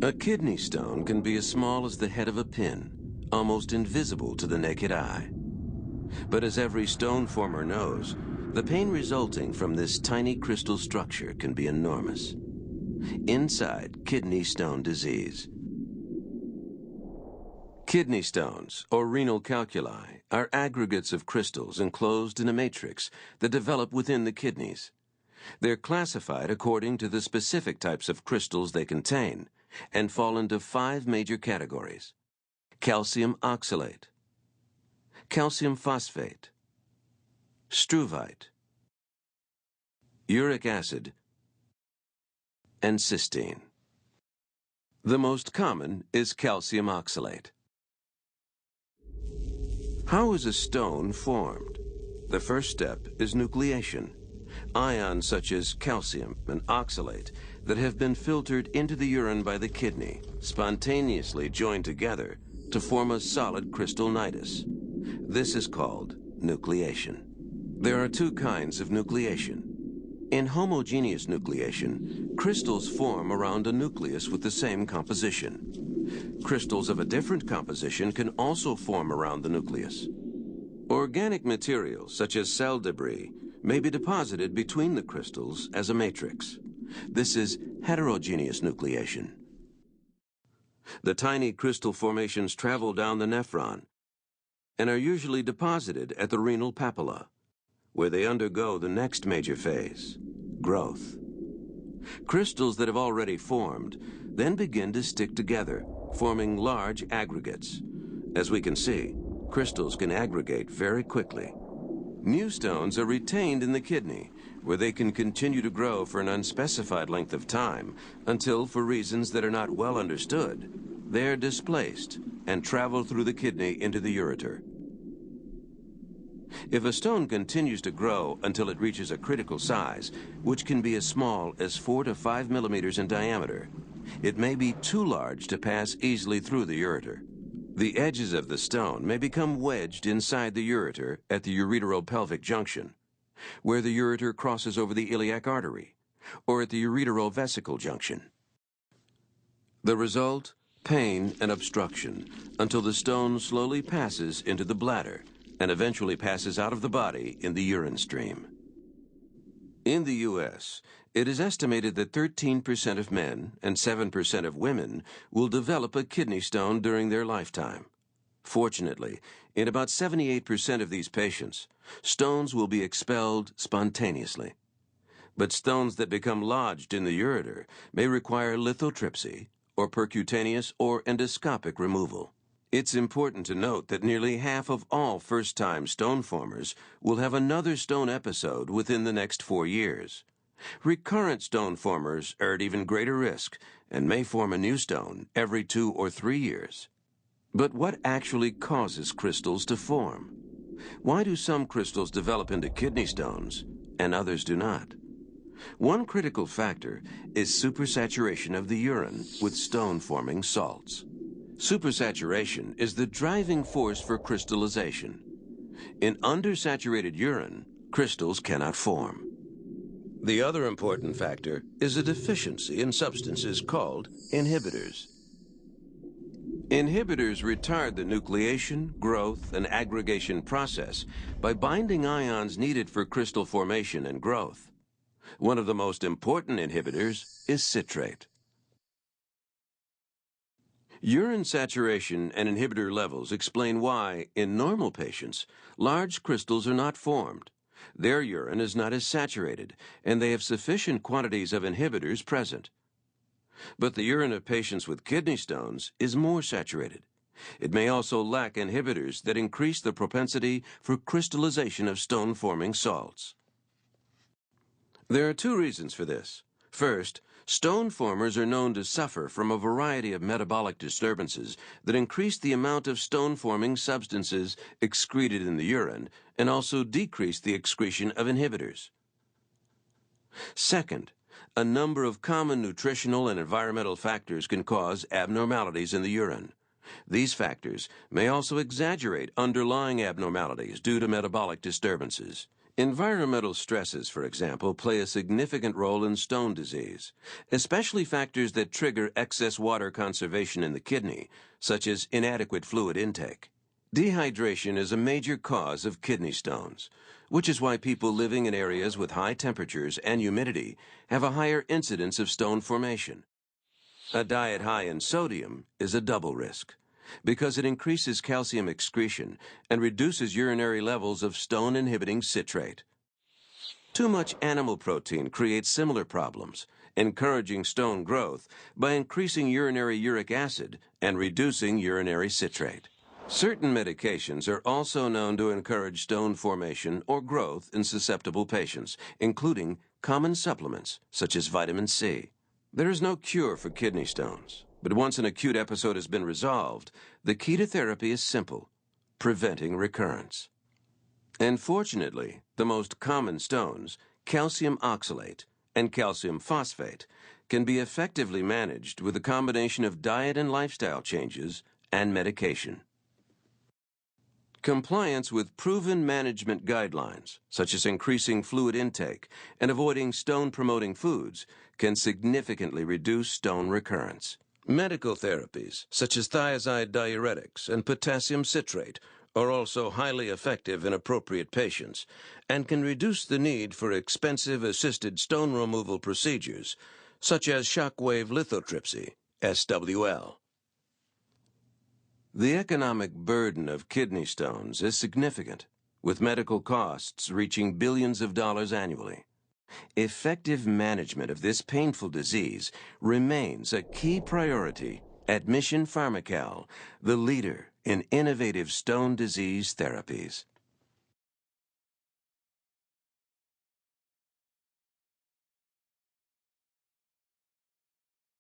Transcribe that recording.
A kidney stone can be as small as the head of a pin, almost invisible to the naked eye. But as every stone former knows, the pain resulting from this tiny crystal structure can be enormous. Inside kidney stone disease. Kidney stones, or renal calculi, are aggregates of crystals enclosed in a matrix that develop within the kidneys. They're classified according to the specific types of crystals they contain and fall into 5 major categories: calcium oxalate, calcium phosphate, struvite, uric acid, and cysteine. The most common is calcium oxalate. How is a stone formed? The first step is nucleation. Ions such as calcium and oxalate that have been filtered into the urine by the kidney spontaneously join together to form a solid crystal nidus. This is called nucleation. There are 2 kinds of nucleation. In homogeneous nucleation, crystals form around a nucleus with the same composition. Crystals of a different composition can also form around the nucleus. Organic materials, such as cell debris, may be deposited between the crystals as a matrix. This is heterogeneous nucleation. The tiny crystal formations travel down the nephron and are usually deposited at the renal papilla, where they undergo the next major phase, growth. Crystals that have already formed then begin to stick together, forming large aggregates. As we can see, crystals can aggregate very quickly. New stones are retained in the kidney, where they can continue to grow for an unspecified length of time until, for reasons that are not well understood, they are displaced and travel through the kidney into the ureter. If a stone continues to grow until it reaches a critical size, which can be as small as 4 to 5 millimeters in diameter, it may be too large to pass easily through the ureter. The edges of the stone may become wedged inside the ureter at the ureteropelvic junction, where the ureter crosses over the iliac artery, or at the ureterovesical junction. The result? Pain and obstruction until the stone slowly passes into the bladder and eventually passes out of the body in the urine stream. In the U.S., it is estimated that 13% of men and 7% of women will develop a kidney stone during their lifetime. Fortunately, in about 78% of these patients, stones will be expelled spontaneously. But stones that become lodged in the ureter may require lithotripsy or percutaneous or endoscopic removal. It's important to note that nearly half of all first-time stone formers will have another stone episode within the next 4 years. Recurrent stone formers are at even greater risk and may form a new stone every 2 or 3 years. But what actually causes crystals to form? Why do some crystals develop into kidney stones and others do not? One critical factor is supersaturation of the urine with stone-forming salts. Supersaturation is the driving force for crystallization. In undersaturated urine, crystals cannot form. The other important factor is a deficiency in substances called inhibitors. Inhibitors retard the nucleation, growth, and aggregation process by binding ions needed for crystal formation and growth. One of the most important inhibitors is citrate. Urine saturation and inhibitor levels explain why, in normal patients, large crystals are not formed. Their urine is not as saturated, and they have sufficient quantities of inhibitors present. But the urine of patients with kidney stones is more saturated. It may also lack inhibitors that increase the propensity for crystallization of stone-forming salts. There are 2 reasons for this. First, stone formers are known to suffer from a variety of metabolic disturbances that increase the amount of stone-forming substances excreted in the urine and also decrease the excretion of inhibitors. Second, a number of common nutritional and environmental factors can cause abnormalities in the urine. These factors may also exaggerate underlying abnormalities due to metabolic disturbances. Environmental stresses, for example, play a significant role in stone disease, especially factors that trigger excess water conservation in the kidney, such as inadequate fluid intake. Dehydration is a major cause of kidney stones, which is why people living in areas with high temperatures and humidity have a higher incidence of stone formation. A diet high in sodium is a double risk, because it increases calcium excretion and reduces urinary levels of stone-inhibiting citrate. Too much animal protein creates similar problems, encouraging stone growth by increasing urinary uric acid and reducing urinary citrate. Certain medications are also known to encourage stone formation or growth in susceptible patients, including common supplements such as vitamin C. There is no cure for kidney stones, but once an acute episode has been resolved, the key to therapy is simple: preventing recurrence. And fortunately, the most common stones, calcium oxalate and calcium phosphate, can be effectively managed with a combination of diet and lifestyle changes and medication. Compliance with proven management guidelines, such as increasing fluid intake and avoiding stone-promoting foods, can significantly reduce stone recurrence. Medical therapies, such as thiazide diuretics and potassium citrate, are also highly effective in appropriate patients and can reduce the need for expensive assisted stone removal procedures, such as shockwave lithotripsy, SWL. The economic burden of kidney stones is significant, with medical costs reaching billions of dollars annually. Effective management of this painful disease remains a key priority at Mission Pharmacal, the leader in innovative stone disease therapies.